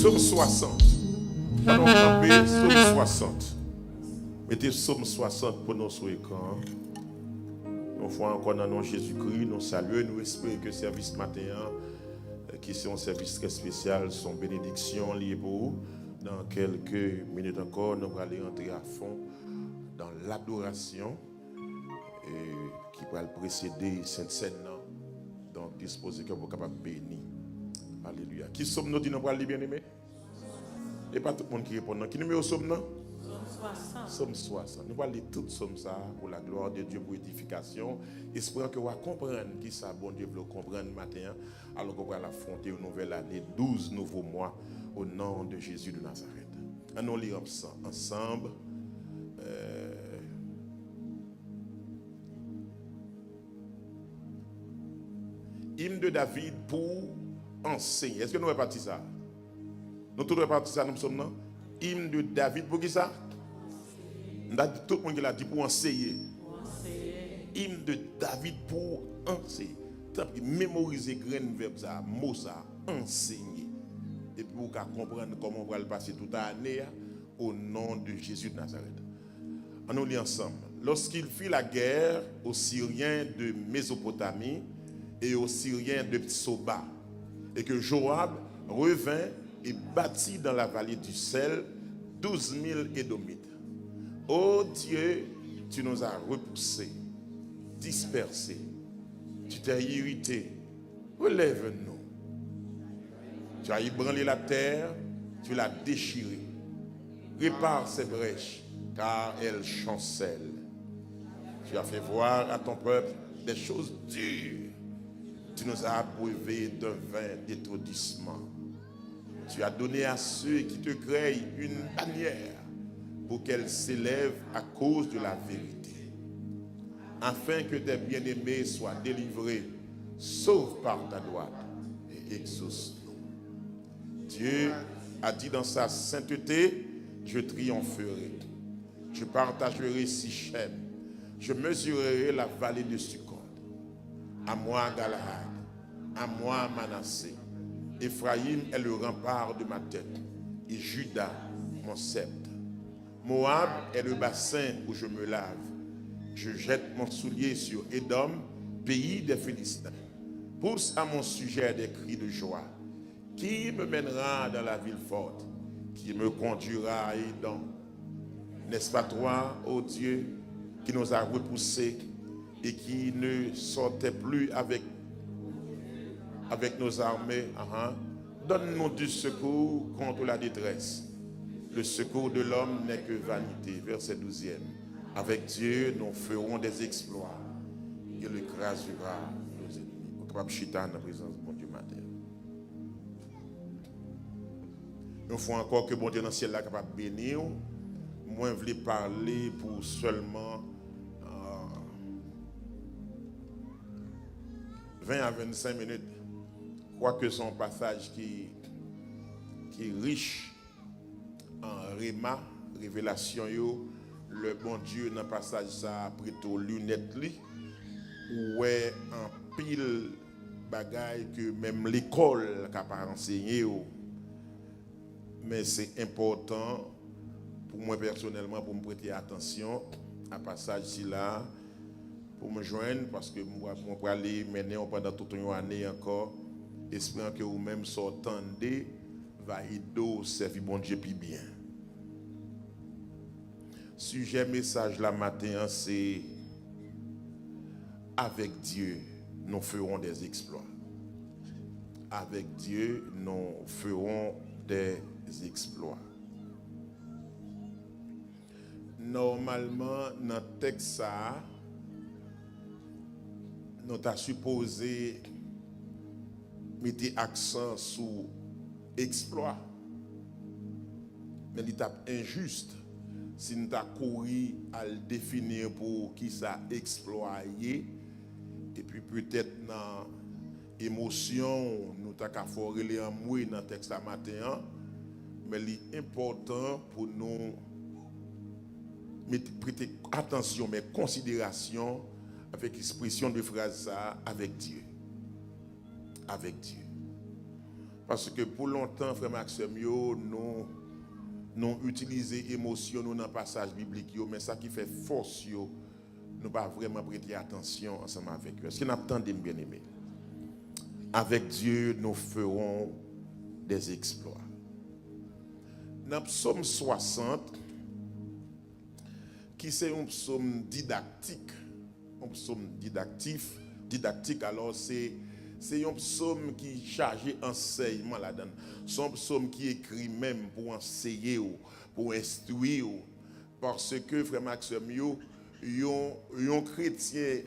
Psaume 60. Allons camper, Psaume 60. Mettez Psaume 60 pour nous sur l'écran. Une fois encore dans le nom de Jésus-Christ, nous saluons, nous espérons que le service matin, qui est un service très spécial, son bénédiction liée pour vous. Dans quelques minutes encore, nous allons aller entrer à fond dans l'adoration qui va précéder cette scène. Donc, disposez que vous êtes capable de bénir. Alléluia. Qui sommes-nous dit nous pour aller bien aimé? Et pas tout le monde qui répond. Qui numéro sommes-nous? Somme 60. Nous allons lire tout somme ça pour la gloire de Dieu, pour édification. Espérons que vous compreniez qui ça, bon Dieu, vous comprendre matin, alors qu'on va affronter une nouvelle année, 12 nouveaux mois, au nom de Jésus de Nazareth. Allons lire ensemble. Hymne de David pour enseigner. Est-ce que nous répartissons ça? Nous tous répartissons ça, nous sommes là. Hymne de David pour qui ça? Tout le monde l'a dit pour enseigner. Hymne de David pour enseigner. Mémoriser grain verbe ça, mot ça, enseigner. Et puis vous comprendre comment on va le passer toute l'année au nom de Jésus de Nazareth. On nous lit ensemble. Lorsqu'il fit la guerre aux Syriens de Mésopotamie et aux Syriens de Soba, et que Joab revint et bâtit dans la vallée du sel 12 000 Édomites. Ô Dieu, tu nous as repoussés, dispersés, tu t'es irrité, relève-nous. Tu as ébranlé la terre, tu l'as déchirée. Répare ces brèches, car elles chancellent. Tu as fait voir à ton peuple des choses dures. Tu nous as abreuvés d'un vin d'étourdissement. Tu as donné à ceux qui te créent une bannière pour qu'elle s'élève à cause de la vérité. Afin que tes bien-aimés soient délivrés, sauve par ta droite et exauce-nous. Dieu a dit dans sa sainteté, je triompherai. Je partagerai Sichem. Je mesurerai la vallée de Sukkot. À moi Galahad, à moi Manassé. Ephraïm est le rempart de ma tête, et Juda mon sceptre. Moab est le bassin où je me lave. Je jette mon soulier sur Édom, pays des Philistins. Pousse à mon sujet des cris de joie. Qui me mènera dans la ville forte? Qui me conduira à Édom? N'est-ce pas toi, ô Dieu, qui nous a repoussés et qui ne sortait plus avec nos armées? Donne-nous du secours contre la détresse. Le secours de l'homme n'est que vanité. Verset 12e. Avec Dieu, nous ferons des exploits. Il écrasera nos ennemis. On est capable de chiter en la présence de bon Dieu matin. Nous faut encore que bon Dieu dans le ciel là capable de bénir. Moi, je voulais parler pour seulement 20 à 25 minutes. Je crois que son passage qui est riche en réma, révélation, le bon Dieu dans le passage ça plutôt lunette li, ou est en pile bagaille que même l'école n'a pas enseigné. Mais c'est important pour moi personnellement pour me prêter attention à passage ci là pour me joindre parce que moi pour aller mener pendant toute une année encore, espérant que vous-même s'entendez va aider servir bon Dieu plus bien. Sujet message la matin c'est avec Dieu nous ferons des exploits. Avec Dieu nous ferons des exploits. Normalement dans le texte ça nous avons supposé mettre accent sur exploit. Mais l'étape injuste, si nous avons couru à le définir pour qui ça exploité, et puis peut-être dans l'émotion, nous avons foré les amouilles dans le texte à matin, mais l'important pour nous prêter attention, mais considération avec l'expression de phrase ça, avec Dieu. Avec Dieu. Parce que pour longtemps, frère Maxime, nous utilisons émotion dans le passage biblique, mais ça qui fait force, nous pas vraiment prêter attention ensemble avec eux. Est-ce que nous attendons bien aimé? Avec Dieu, nous ferons des exploits. Dans le psaume 60, qui c'est un psaume didactique, alors c'est un psaume qui est chargé d'enseignement là-dedans. C'est un psaume qui est écrit même pour enseigner, pour instruire. Parce que, frère Maxime, un chrétien,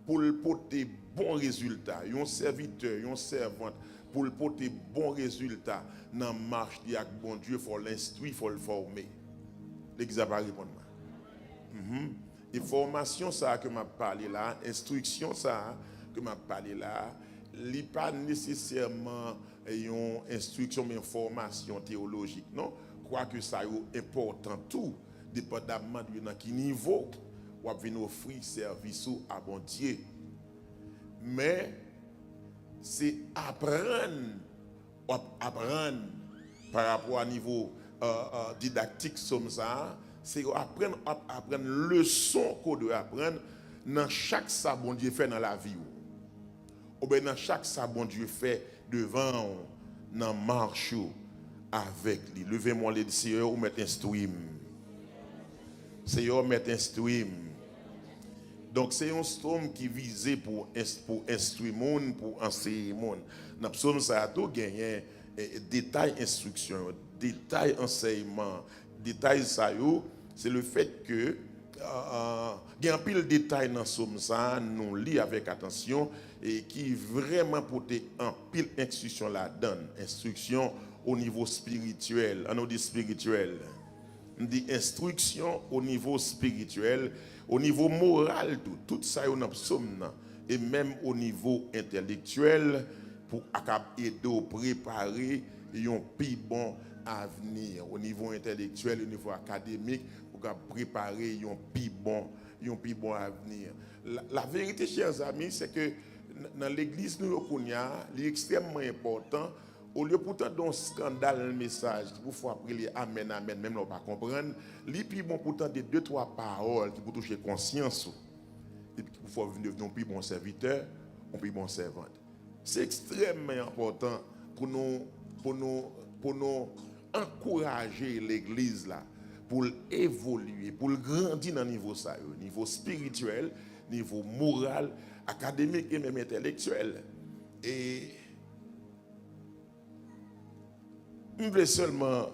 pour le porter bon résultat, un serviteur, une servante, pour le porter bon résultat dans la marche avec bon Dieu, il faut l'instruire, il faut le former. L'examen répond. Et formation, ça que m'a parlé là, instruction, ça que m'a parlé là, il n'est pas nécessairement une instruction, mais une formation théologique. Non, je crois que ça est important tout, dépendamment de quel niveau on va venir offrir service à bon Dieu. Mais c'est apprendre par rapport à niveau didactique comme ça, c'est apprendre leçon qu'on doit apprendre dans chaque ça bon Dieu fait dans la vie. Ou bien dans chaque ça bon Dieu fait devant dans marche avec lui. Levez-moi les Seigneur ou mettre instruire. Seigneur mettre instruire. Donc c'est un psaume qui visait pour instruire monde, pour enseigner monde. Dans le psaume ça a tout gagné détail instruction, détail enseignement, détail ça c'est le fait que il y a un pile de détails dans ce psaume ça, nous lit avec attention et qui vraiment porter un pile instruction là-dedans, instruction au niveau spirituel, on dit spirituel. On dit instruction au niveau spirituel, au niveau moral, tout ça est dans le psaume et même au niveau intellectuel pour aider à préparer un plus bon avenir au niveau intellectuel, au niveau académique, pour préparer un plus bon avenir. La vérité, chers amis, c'est que dans l'église nous il est extrêmement important. Au lieu pourtant d'un scandale, un message, qui faut après les amen, amen, même là on pas comprendre, les plus bon pourtant des 2-3 paroles qui pour toucher conscience, et puis il faut devenir un plus bon serviteur, un plus bon servante. C'est extrêmement important pour nous encourager l'église là, pour évoluer, pour grandir dans le niveau ça, niveau spirituel, niveau moral, académique et même intellectuel. Et je voulais seulement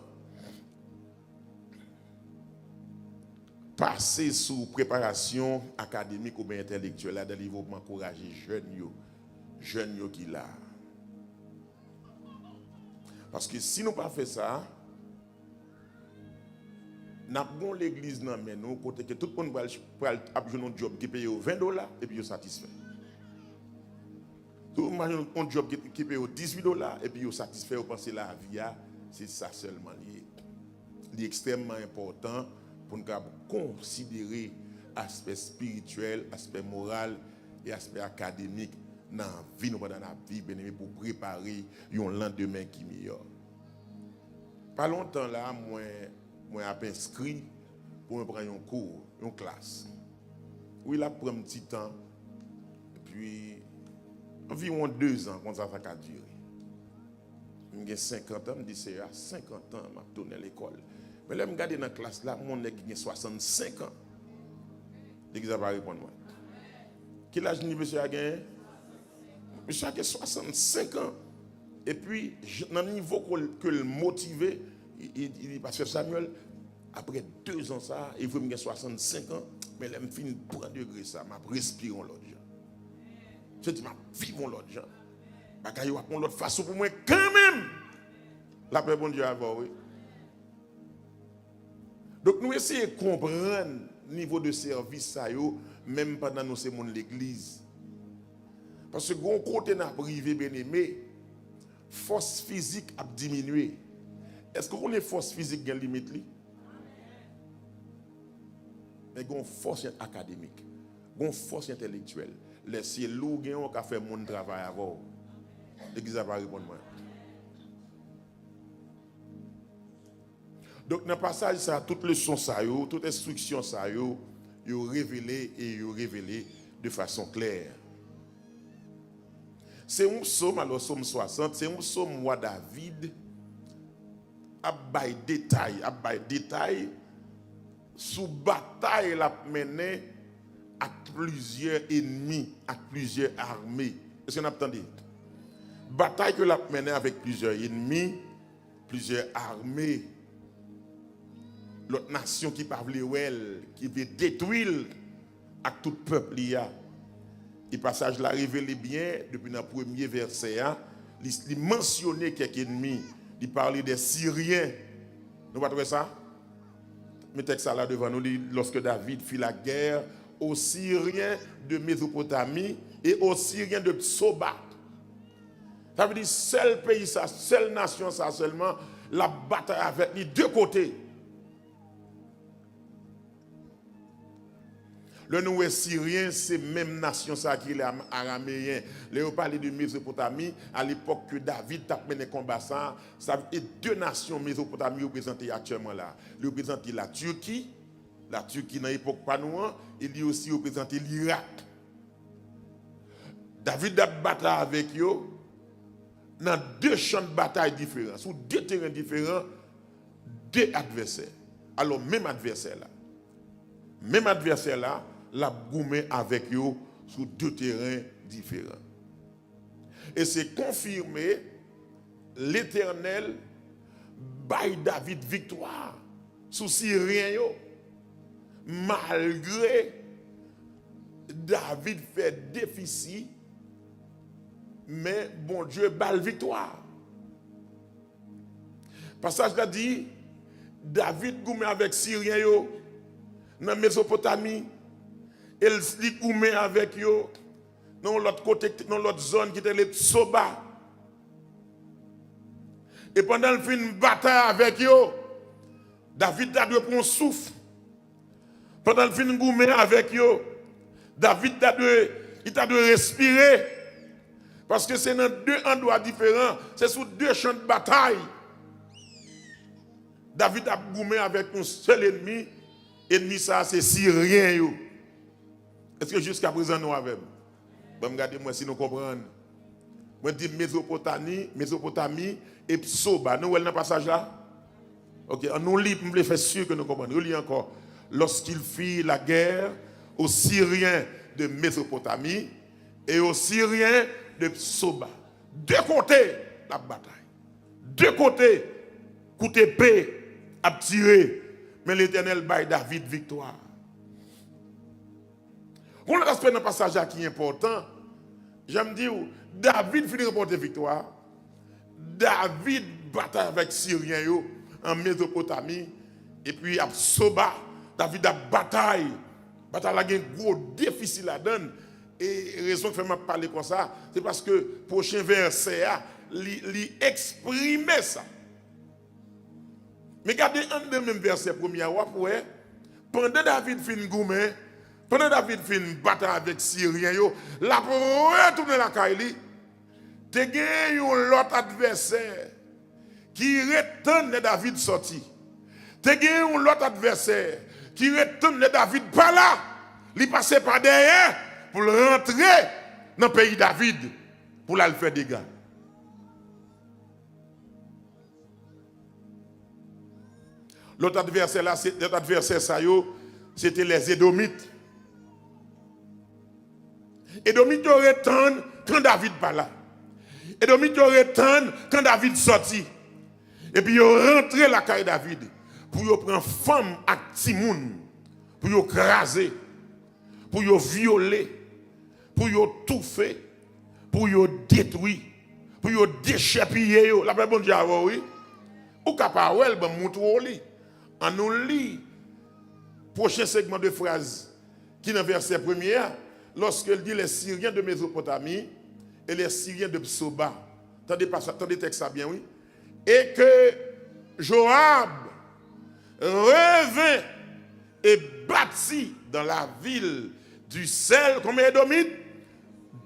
passer sous préparation académique ou bien intellectuelle là, dans le niveau pour encourager jeunes qui là. Parce que si nous pas fait ça, nous avons l'église dans nous côté que tout le monde va avoir un job qui paye $20 et puis il est satisfait. Tout le monde a un job qui paye $18 et puis il est satisfait, vous pensez la vie, c'est ça seulement lié. C'est extrêmement important pour nous considérer l'aspect spirituel, l'aspect moral et l'aspect académique dans la vie, dans la vie, pour préparer un lendemain qui est meilleur. Pas longtemps là, moi j'ai inscrit pour me prendre un cours, une classe. Oui, là, pour un petit temps, et puis environ 2 ans, quand ça a duré. J'ai 50 ans, je me dis, c'est à 50 ans, je tourné à l'école. Mais là, je regarde dans la classe, là, mon nègre a 65 ans. L'église va répondre moi. Quel âge monsieur a gagné? Monsieur a 65 ans. Et puis, dans le niveau que le motivé, il dit, Pasteur Samuel, après 2 ans, ça, il veut me 65 ans, mais là, je finis de prendre degré ça, je respire l'autre gens. Je dis, je vis l'autre gens. Je vais prendre l'autre façon pour moi, quand même. La paix, bon Dieu, avant, oui. Donc, nous essayons de comprendre le niveau de service, ça, même pendant nous sommes l'église. Parce que, quand on est privé, bien aimé, force physique a diminué. Est-ce qu'on est force physique qui a une limite? Mais on force académique, on force intellectuelle. Laissez l'eau qui a fait mon travail avant. L'église va répondre moi. Donc dans le passage, ça, toute leçon, ça, toute instruction, ça, yo révélé et yo révélé de façon claire. C'est un psaume, alors psaume 60, c'est un psaume où David a bail détail sous bataille la mené à plusieurs ennemis, à plusieurs armées. Est-ce qu'on a entendu? Bataille que l'a mené avec plusieurs ennemis, plusieurs armées. L'autre nation qui parle qui veut détruire à tout peuple. Et passage là révélé bien depuis le premier verset. Il mentionnait quelques ennemis. Il parlait des Syriens. Nous pas trouver ça? Mettez ça là devant nous. Lorsque David fit la guerre aux Syriens de Mésopotamie et aux Syriens de Soba. Ça veut dire seul pays, ça, seule nation, ça seulement, la bataille avec les deux côtés. Le nouveau Syrien, c'est même nation ça qui est araméen. Là, on parle de Mésopotamie, à l'époque que David a mené combat ça, ça veut dire deux nations Mésopotamie représentées actuellement là. Il représente la Turquie dans l'époque pas nous, il y a aussi représenté l'Irak. David a battu avec eux dans deux champs de bataille différents, sur deux terrains différents, deux adversaires. Alors même adversaire là, la goumé avec eux sur deux terrains différents. Et c'est confirmé, l'Éternel baille David victoire sous Syrien, malgré David fait déficit, mais bon Dieu balle victoire. Passage là dit, David goumé avec Syrien dans Mésopotamie, il se goumé avec eux dans l'autre côté, dans l'autre zone qui était les Soba. Et pendant le fin de bataille avec eux, David a dû prendre souffle. Pendant le fin de goumé avec eux, David a dû respirer. Parce que c'est dans deux endroits différents, c'est sous deux champs de bataille. David a goumé avec un seul ennemi. Ennemi ça c'est Syrien. Est-ce que jusqu'à présent nous avons? Bon, regardez-moi si nous comprenons. Moi je dis Mésopotamie et Soba. Nous voyons dans le passage là? Ok, on nous lit, je faire sûr que nous comprenons. Nous lisons encore. Lorsqu'il fit la guerre aux Syriens de Mésopotamie et aux Syriens de Soba. Deux côtés la bataille. Deux côtés, coup d'épée à tirer. Mais l'Éternel baille David victoire. Pour le respect dans le passage qui est important, j'aime dire, David finit remporter victoire. David bataille avec Syriens en Mésopotamie. Et puis à Soba, David a bataille. Bataille a un gros déficit là-dedans. Et raison que je vais parler comme ça, c'est parce que le prochain verset, il exprime ça. Mais regardez un des mêmes versets premier, pendant David fin goumé, pendant David fin bataille avec Syriens, la retourner la Kaili, te gagne l'autre adversaire qui retourne David sorti. Te gagne l'autre adversaire qui retourne David pas là, il passe par derrière pour rentrer dans le pays David pour aller faire des dégâts. L'autre adversaire c'était les Édomites. Édomites auraient tendre quand David pas là. Édomites auraient tendre quand David sorti. Et puis ils rentré la caille David pour prendre femme à Timoun, pour craser, pour violer, pour tout faire, pour détruire, pour déchapiller. La paix bon Dieu oui. Ou capable ben montrer on nous lit prochain segment de phrase qui est dans le verset premier, lorsqu'il dit les Syriens de Mésopotamie et les Syriens de Soba. Attendez texte ça bien, oui. Et que Joab revint et bâtit dans la ville du sel, combien Édomites?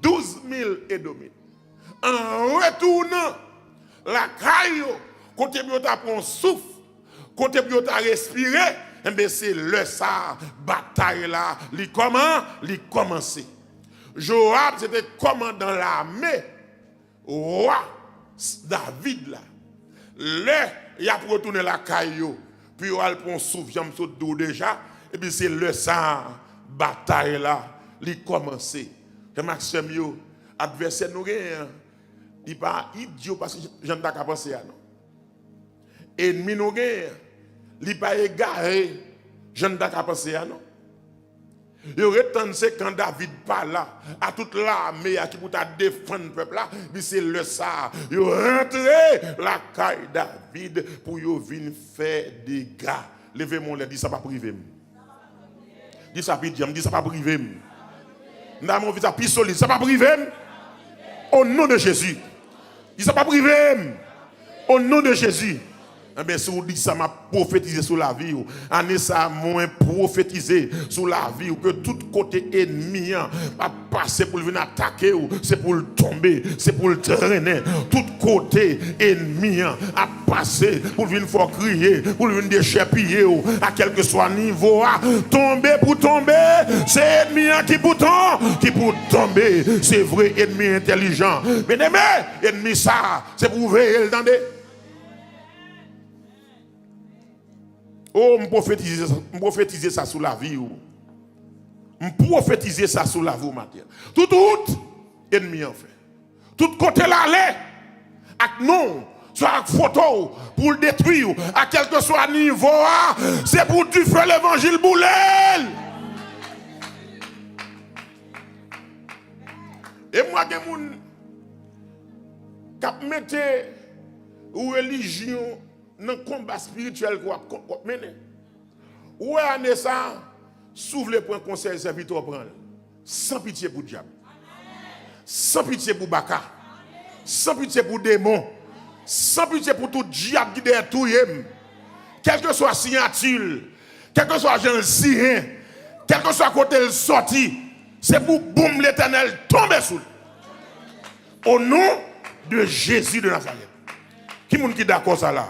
12 000 Édomites. En retournant la caille, côté de prend souffle, côté pour ta respirer, eh bien c'est le ça, bataille là, li comment? Li commencer. Joab c'était commandant l'armée, roi David là. Il a retourné la caillou, puis il a pris souffle dos déjà, et puis c'est le ça, bataille là, li commencer. Et Maxime yo, adversaire nous gagne, il pas idiot parce que j'en ai pas pensé à non. Ennemi nous gagne, il pas égaré, j'en ai pas pensé à non. Il retenait quand David parle là, à toute l'armée qui pour défendre le peuple là, c'est le ça. Il rentré la caille David pour venir faire des dégâts. Levez-moi les, dis ça pas privé. Dis ça pitié, dis ça pas privé. N'a mon visage plus solide, ça pas privé. Au nom de Jésus. Dis ça pas privé. Au nom de Jésus. Eh bien, si vous dites ça, m'a prophétisé sur la vie, année ça moins prophétisé sur la vie, que tout côté ennemi a passé pour venir attaquer, c'est pour le tomber, c'est pour le traîner. Tout côté ennemi a passé pour venir faire crier, pour venir déchapiller, à quel que soit niveau, tomber pour tomber, c'est ennemi qui pour tomber, c'est vrai ennemi intelligent. Mais ennemi ça, c'est pour veiller le danger. Oh, je prophétiser ça sous la vie. Je prophétiser ça sous la vie matin. Tout ennemi en fait. Tout côté l'aller, avec non, soit avec photo, pour le détruire, à quel que soit niveau, c'est pour tu faire l'évangile boulel. Et moi, je suis mettre ou religion dans le combat spirituel qu'on a mené. Où est ça? S'ouvre le point conseil serviteur prendre. Sans pitié pour le diable. Sans pitié pour Baka. Sans pitié pour démon. Sans pitié pour tout diable qui est tout. Quel que soit signature, quel que soit agent syrien, quel que soit côté le sorti, c'est pour boum l'éternel tomber sous. Au nom de Jésus de Nazareth. Qui est d'accord ça là?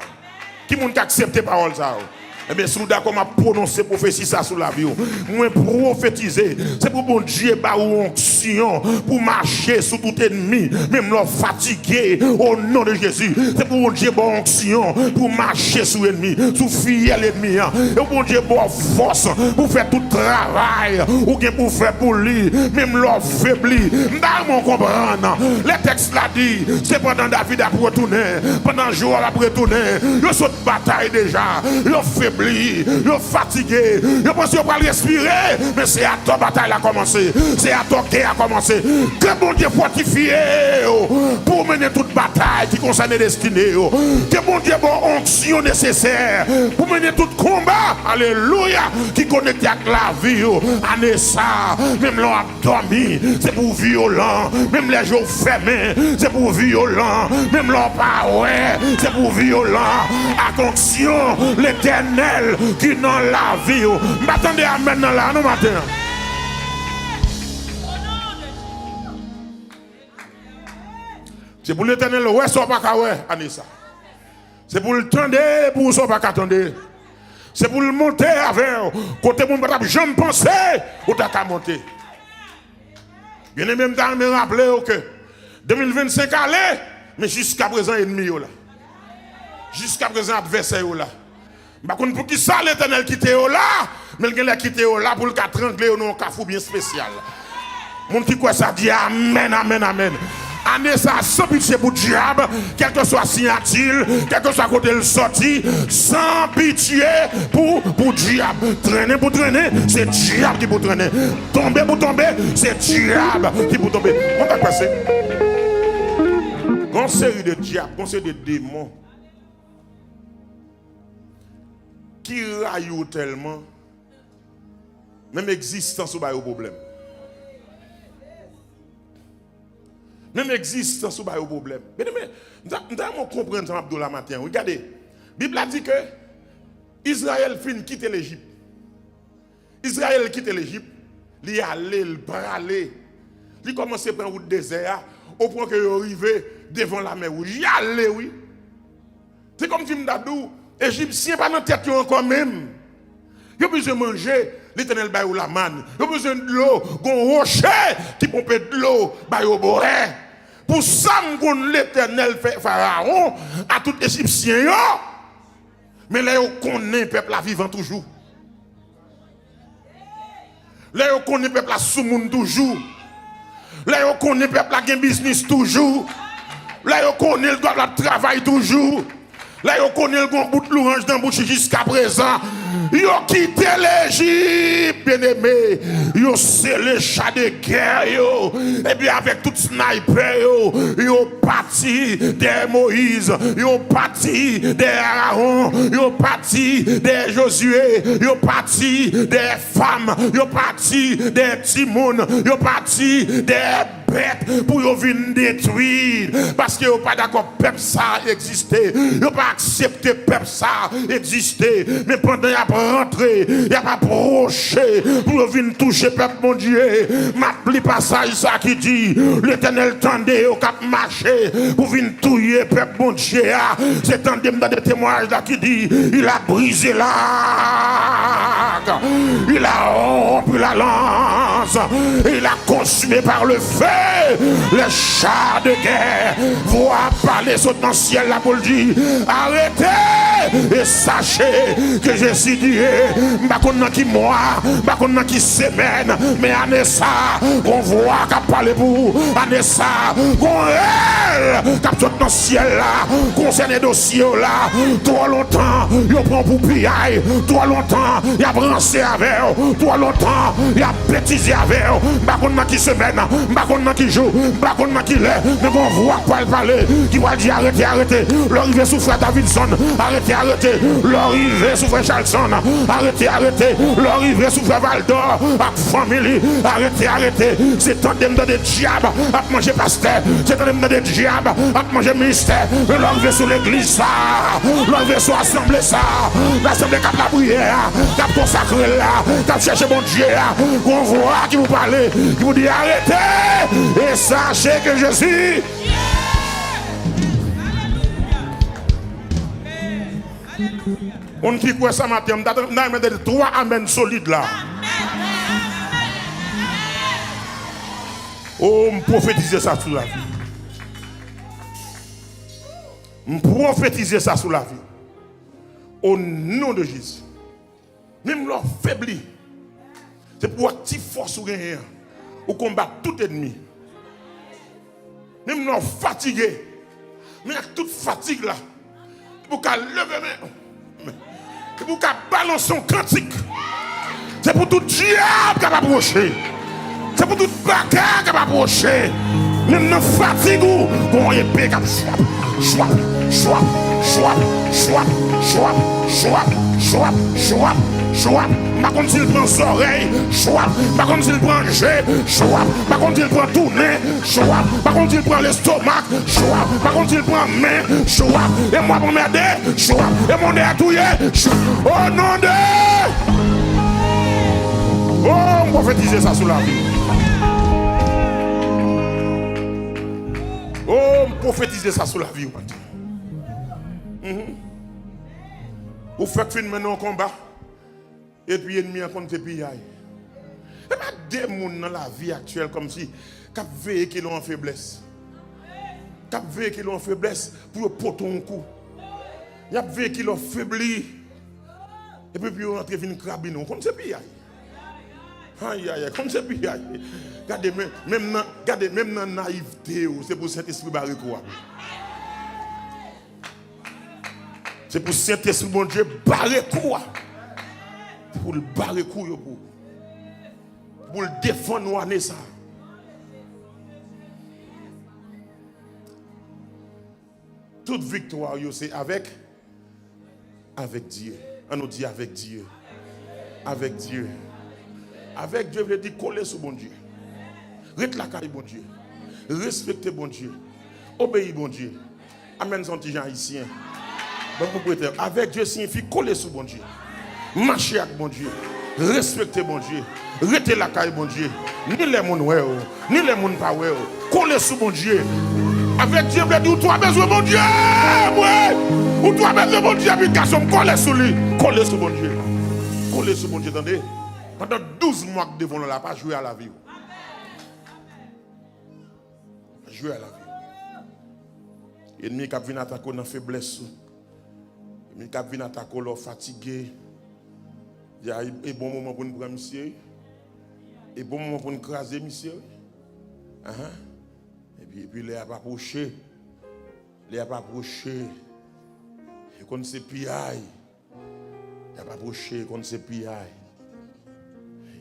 Qui m'a accepté parole ça? Eh bien, si vous d'accord m'a prononcé prophétie ça sur la vie, moi prophétiser, c'est pour bon Dieu par onction pour marcher sous tout ennemi, même leur fatigué au nom de Jésus. C'est pour bon Dieu par onction pour marcher sous l'ennemi, sous fidèle ennemi. Et bon Dieu par force pour faire tout travail ou bien pour faire pour lui, même leur faibli. M'damon comprendre. Les textes l'a dit, c'est pendant David a retourné, pendant Joab a retourné, le saut de bataille déjà, le faibli. Yo fatigué, yo pense yo pas respirer, mais c'est à toi bataille a commencé, c'est à toi guerre a commencé. Que bon Dieu fortifié pour mener toute bataille qui concerne les destinées. Que bon Dieu bon onction nécessaire pour mener tout combat, alléluia, qui connecte avec la vie. Année ça, même l'on a dormi, c'est pour violent, même les jours fermés, c'est pour violent, même l'on pas ouais, c'est pour violent. À onction l'éternel qui dans la vie. M'attendez à maintenant là, nous matin. C'est pour l'éternel, ouais, soit pas qu'à ouais, Anissa. C'est pour le tendre, pour soit pas qu'à attendre. C'est pour le monter avec. Côté mon batable, je me pensais, ou t'as qu'à monter. Bien aimé, me rappeler que 2025 allait, mais jusqu'à présent, ennemi là. Jusqu'à présent, adversaire là. Par contre, pour qui ça l'éternel quitte là, mais il a quitté là pour le 4 anglais ou non, un bien spécial. Mon qui quoi ça dit amen, amen, amen. Année ça, sans pitié pour le diable, quel que soit signature, quel que soit côté le sorti, sans pitié pour le diable. Traîner pour traîner, c'est le diable qui peut traîner. Tomber pour tomber, c'est le diable qui peut tomber. On va passer. Une série de diables, une série de démons qui raillent tellement, même existence ou pas au problème. Même existence ou pas au problème. Mais nous comprendre ça Abdullah matin. Regardez, la Bible a dit que Israël fin quitter l'Égypte. Israël quitte l'Égypte, il allait, il parlait. Il commence à prendre route désert au point que il arrivé devant la mer rouge. Il allait, oui. C'est comme si m'dadou Égyptiens pas dans tête encore même. Ils ont besoin de manger, l'Éternel baille ou la manne. Ils ont besoin de l'eau, un rocher qui pompe de l'eau, baille au boré. Pour ça, l'Éternel fait Pharaon à tout Égyptien. Mais là, on connaît le peuple vivant toujours. Là, on connaît le peuple sous-monde toujours. Là, on connaît le peuple qui a business toujours. Là, on connaît le travail toujours. Là, on connaît le bout de l'orange dans le bouche jusqu'à présent. Ils ont quitté l'Égypte, bien-aimé. Ils ont scellé chat de guerre. Et bien, avec tout sniper, ils ont parti des Moïse. Ils ont parti des Aaron. Ils ont parti des Josué. Ils ont parti des femmes. Ils ont parti des Timon. Ils ont parti des bêtes pour venir détruire. Parce qu'ils n'ont pas d'accord que peuple ça existait. Ils n'ont pas accepté que peuple ça existait. Mais pendant qu'il a rentré, il a pas approché pour venir toucher peuple mon Dieu. M'appli passage ça qui dit l'Éternel tendait au cap marché pour venir touiller peuple mon Dieu. C'est un dans des témoignages là qui dit il a brisé l'arc, il a rompu la lance, il a consumé par le feu les chars de guerre. Voix parler sauter dans le ciel là pour le dire arrêtez et sachez que je suis Dieu. Pas qu'on qui mois, pas qu'on qui semaine, mais année ça, qu'on voit qu'a parlé pour année ça, qu'on elle qu'a sauté dans le ciel là, concerne les dossiers là, trop longtemps, il prend pour piaille, trop longtemps, il a brancé avec, trop longtemps, il a bêtisé avec, pas qu'on qui semaine, pas qu'on qui joue, pas qu'on qui l'est, mais qu'on voit quoi parler, qui va dire arrêtez, arrêtez, l'arrivée sous frère Davidson, arrêtez, arrêtez, l'arrivée sous frère Charlson, arrêtez, arrêtez, l'arrivée sous frère Valdor, avec famille, arrêtez, arrêtez, c'est un dem de diable à manger pasteur, c'est un dem de diable à manger ministère, l'arrivée sous l'église ça, l'arrivée sous l'assemblée ça, l'assemblée cap la prière, cap consacré là, cap chercher bon Dieu là, qu'on voit qui vous parle, qui vous dit arrêtez, et sachez que je suis. On dit quoi ça matin? On a des trois amens solides là. Oh, me prophétiser ça sous la vie. Me prophétiser ça sous la vie. Au nom de Jésus. Même leur faibli. C'est pour activer force ou rien. Ou combattre tout ennemi. Même leur fatigué. Mais avec toute fatigue là. Pour qu'elle leve main. C'est pour qu'elle balance son cantique. C'est pour tout diable qu'elle va approcher. C'est pour toute bagarre qu'elle va approcher. Même dans fatigue ou qu'on épée comme swap, swap, swap, swap, swap, swap, swap, swap, swap, swap. Par contre s'il prend ses oreilles, swap. Par contre s'il prend le jet, swap. Par contre s'il prend tourner, swap. Par contre s'il prend l'estomac, swap. Par contre s'il prend main, swap. Et moi pour m'aider, swap. Et mon nez à touiller, swap. Au nom de... Oh, on prophétiser ça sous la vie. Oh, prophétiser ça sur la vie. Vous faites fin maintenant au combat. Et puis ennemi en compte et puis aïe. Il y a des gens dans la vie actuelle comme si qui veillent qu'ils ont en faiblesse. Qui veillent qu'ils ont en faiblesse pour porter un coup. Il y a veillé qu'ils ont faibli. Et puis ils rentrent dans une crabine. Comme c'est puis aïe. Aïe aïe, comme c'est puis aïe. Regardez, même dans la naïveté, c'est pour cet esprit barré quoi. C'est pour cet esprit, mon Dieu, barré quoi. Pour le barré quoi, pour le défendre, nous année ça. Toute victoire, c'est avec Dieu. On nous dit avec Dieu. Avec Dieu. Avec Dieu, veut dire coller sur bon Dieu. Rete la caille, bon Dieu. Respectez bon Dieu. Obéis, bon Dieu. Amen, son petit haïtien. Avec Dieu signifie coller sur bon Dieu. Marcher avec bon Dieu. Respectez bon Dieu. Rete la caille, bon Dieu. Ni les moun ouais, ni les moun pas ouais. Coller sur bon Dieu. Avec Dieu, vous tu as besoin de mon Dieu. Ouais. Ou tu as besoin de mon Dieu. Puis garçon, collez sur lui. Collez sur mon Dieu. Collez sur mon Dieu, attendez. Pendant 12 mois que devant là, pas jouer à la vie. Pas jouer à la vie. Ennemi qui vient attaquer dans faiblesse. Ennemi qui vient attaquer là fatigué. Il y a un bon moment pour nous prendre monsieur. Un bon moment pour nous craser monsieur. Et puis les a pas approché. Les a pas approché. Et qu'on se piaille. Il a pas approché qu'on se piaille.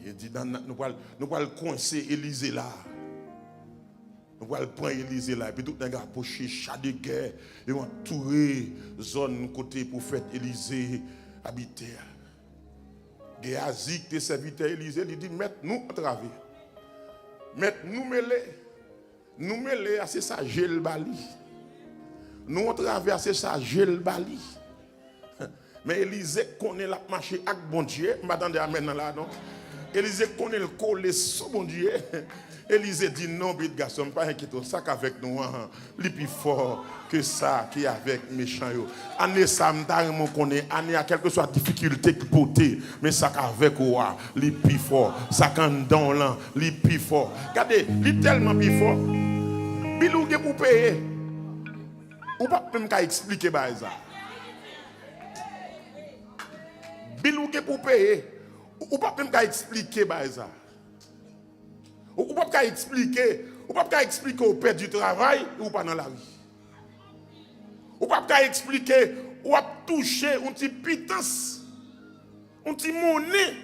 Il dit nous allons coincer Élysée là. Nous allons prendre Élysée là. Et puis tout le monde a approché chat de guerre. Et on a entouré zone côté pour faire Élysée habiter. Géazik, tes serviteurs Élysée, il dit mettez-nous en travers. Mettez-nous mêlés. Nous mêlés à ça gel bali. Nous traversons ça gel bali. Mais Élysée connaît la marché avec bon Dieu. Je m'attendais à maintenant là, non? Élysée connaît le coller sur bon Dieu. Élysée dit non, petit garçon, pas inquiété. Ça qu'avec nous, il est plus fort que ça qui est avec méchant. Année ça, je connais, année à quelque soit difficulté que porter, mais ça qu'avec moi, il est plus fort. Ça qu'en dans là, il est plus fort. Regardez, il est tellement plus fort. Bilou pour payer. Ou pas même qu'à expliquer ça. Bilou pour payer. Ou pas même qu'à expliquer ça. Ou pas qu'à expliquer. Ou pas qu'à expliquer au père du travail ou pas dans la vie. Ou pas qu'à expliquer ou à toucher un petit pitance, un petit monnaie.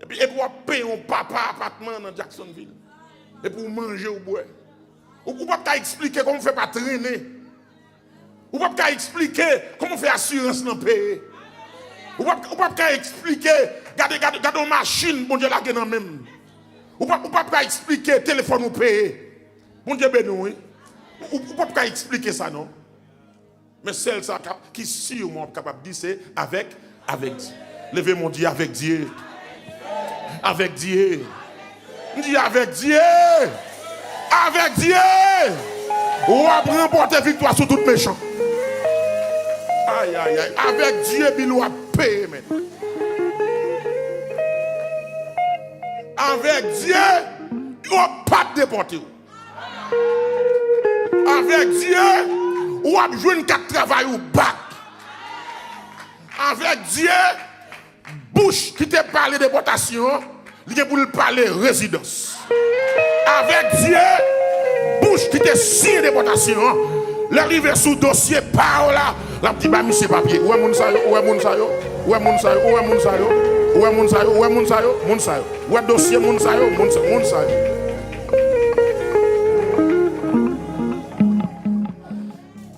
Et puis pour payer un papa appartement dans Jacksonville. Et pour manger ou boire. Ou pas qu'à expliquer comment on fait pas traîner. Ou pas qu'à expliquer comment on fait assurance dans le pays. Ou pas qu'à expliquer, regardez une machine, bon Dieu, la gagne même. Ou pas qu'à expliquer, téléphone ou payer. Bon Dieu, ben oui. Ou pas qu'à expliquer ça, non? Mais celle qui sûrement capable de dire, c'est avec Dieu. Levez mon Dieu avec Dieu. Avec Dieu. Dis avec Dieu. Avec Dieu. Ou à remporter victoire sur tout méchant. Aïe, aïe, aïe. Avec Dieu, il doit payer maintenant. Avec Dieu, il ne va pas déporter. Avec Dieu, il va jouer une carte de travail ou bac. Avec Dieu, bouche qui te parle de déportation, il est pour le parler résidence. Avec Dieu, bouche qui te signe déportation, l'arrivée sous dossier par là. La petite bami c'est papier. Où est mon sayo? Où est mon sayo? Où est mon sayo? Où est mon sayo? Où est mon sayo? Où est mon sayo? Mon sayo. Où est dossier mon sayo? Mon sayo.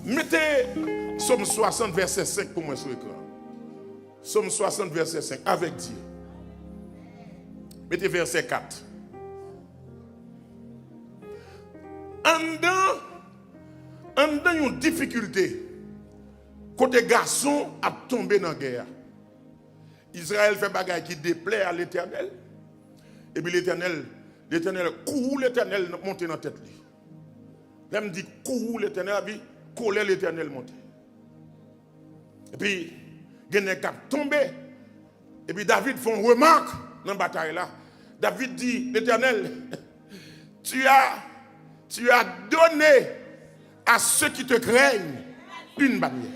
Mettez Somme 60 verset 5 pour moi sur l'écran. Somme 60 verset 5 avec Dieu. Mettez verset 4. En dans une difficulté. Côté garçon a tombé dans la guerre. Israël fait bagaille qui déplaît à l'Éternel. Et puis l'Éternel court l'Éternel monter dans la tête. Là me dit court l'Éternel, puis coller l'Éternel monter. Et puis il y a cap tombé. Et puis David fait une remarque dans la bataille là. David dit l'Éternel, tu as donné à ceux qui te craignent une bannière.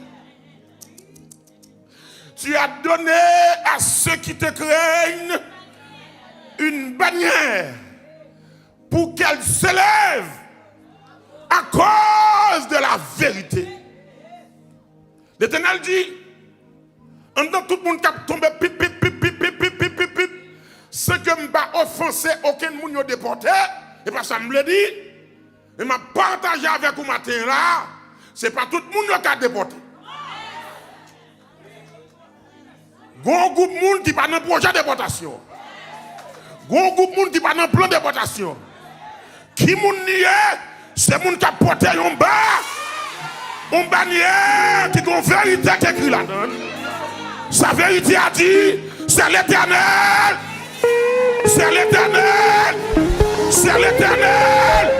Tu as donné à ceux qui te craignent une bannière pour qu'elle s'élève à cause de la vérité. L'Éternel dit, en tant tout le monde qui a tombé, ce que je pas offensé, aucun monde n'a déporté, et pas ça me le dit, et m'a partagé avec vous matin là, c'est pas tout le monde qui a déporté. Gon groupe monde qui pas dans projet de déportation. Gon groupe monde qui pas dans plan de déportation. Qui moun nié, c'est moun qui a porté un bas. Un bannière qui a une vérité qui écrit là-dedans. Sa vérité a dit, c'est l'Éternel. C'est l'Éternel. C'est l'Éternel.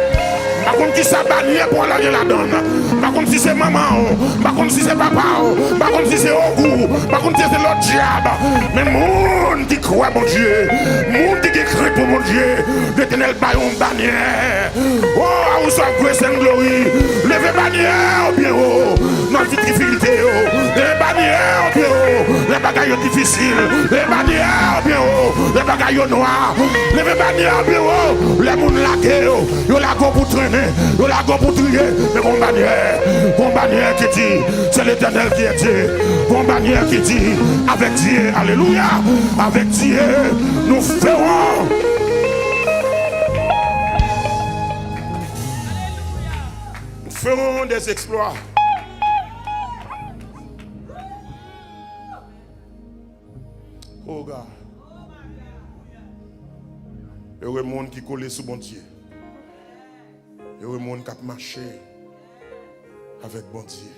Par contre, qui ça bannière pour aller la donne. Par contre, si c'est maman, par contre, si c'est papa, par contre, si c'est au goût, par contre, si c'est l'autre diable. Mais monde qui croit, mon Dieu, monde qui crie pour mon Dieu, l'Éternel baillon bannière. Oh, où soit grace and glory. Levez bannière au bien haut, dans la difficulté, les bannières au bien haut, les bagailles difficiles, les bannières au bien haut, les bagailles noirs, les bannières au bien haut, les mouns laqués, ils la go pour traîner, ils la go pour trier, mais bon bannière qui dit, c'est l'Éternel qui est Dieu, bon bannière qui dit, avec Dieu, alléluia, avec Dieu, nous ferons. Nous ferons des exploits. Oh gars. Il y a un monde qui colle sous bon Dieu. Il y a un monde qui a marché avec bon Dieu.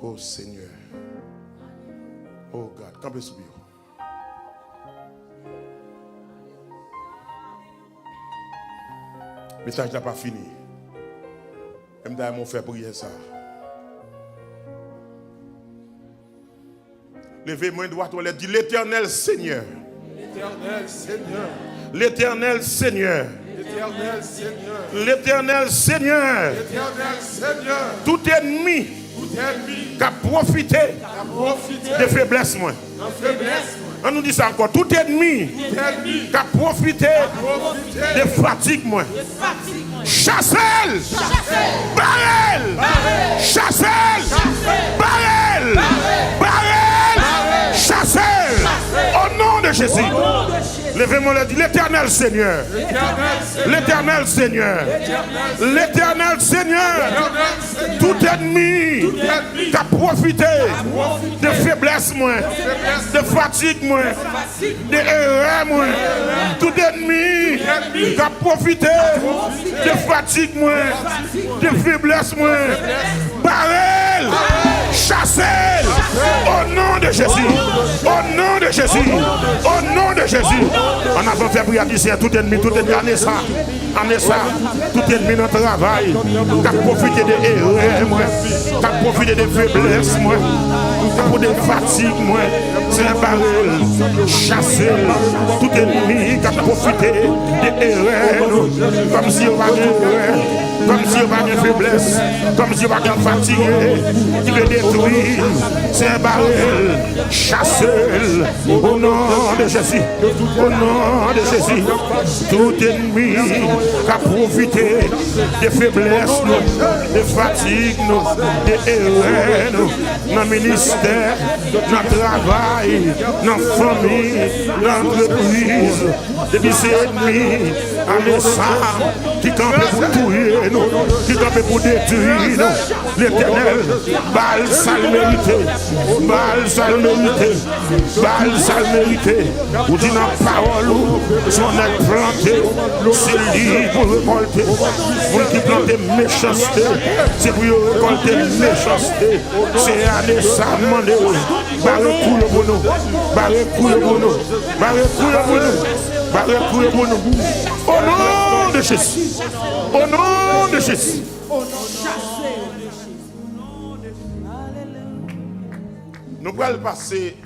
Oh Seigneur. Oh God. Campez sous bureau. Le message n'a pas fini. Je vais faire prier ça. Levez-moi droit toilette, dit l'Éternel Seigneur. L'Éternel Seigneur. L'Éternel Seigneur. L'Éternel Seigneur. L'Éternel Seigneur. L'Éternel Seigneur. Tout ennemi qui a profité de faiblesse moi. On nous dit ça encore. Tout ennemi qui a profité de fatigue moi. Chassez-le. Barrel. Chassez-le. Barrel. Barrel. Chassez-le. Au nom de Jésus. Levez-moi le dit l'Éternel Seigneur. L'Éternel Seigneur. L'Éternel Seigneur. Tout ennemi qui a profité de faiblesse moi, de fatigue moi, de erreur moi. Tout ennemi qui a profité de fatigue moi, de faiblesse moi. Barrel, chassez au nom de Jésus. Au nom de Jésus. Au nom de Jésus. On a fait prière d'ici à tout ennemi, année ça, tout ennemi dans le travail, qui a profité de erreurs, moi, qui a profité de faiblesses, moi, qui a profité de fatigue, moi, c'est un barrel, chassé, tout ennemi qui a profité de erreurs, comme si on avait erreur. Comme si on avait une faiblesse, comme si on avait une fatigue, qui veut détruire, c'est un barrel, chassé, au nom de Jésus, au nom de Jésus, tout ennemi qui a profité de faiblesses, de fatigue, de erreurs, dans le ministère, dans le travail, dans la famille, dans l'entreprise, de ces ennemis, en laissant, qui campent pour tuer. Qui doit pour détruire l'Éternel, balle sale mérité, balle sale mérité, balle sale mérité. Ou dit dans la parole, si on est planté, c'est libre pour récolter. Pour qui plante méchanceté, c'est pour récolter méchanceté. C'est aller ça, demander, barre couille pour nous, barre couille pour nous, barre couille pour nous, barre couille pour nous. Au nom de Jésus, au nom de Jésus. Nous allons passer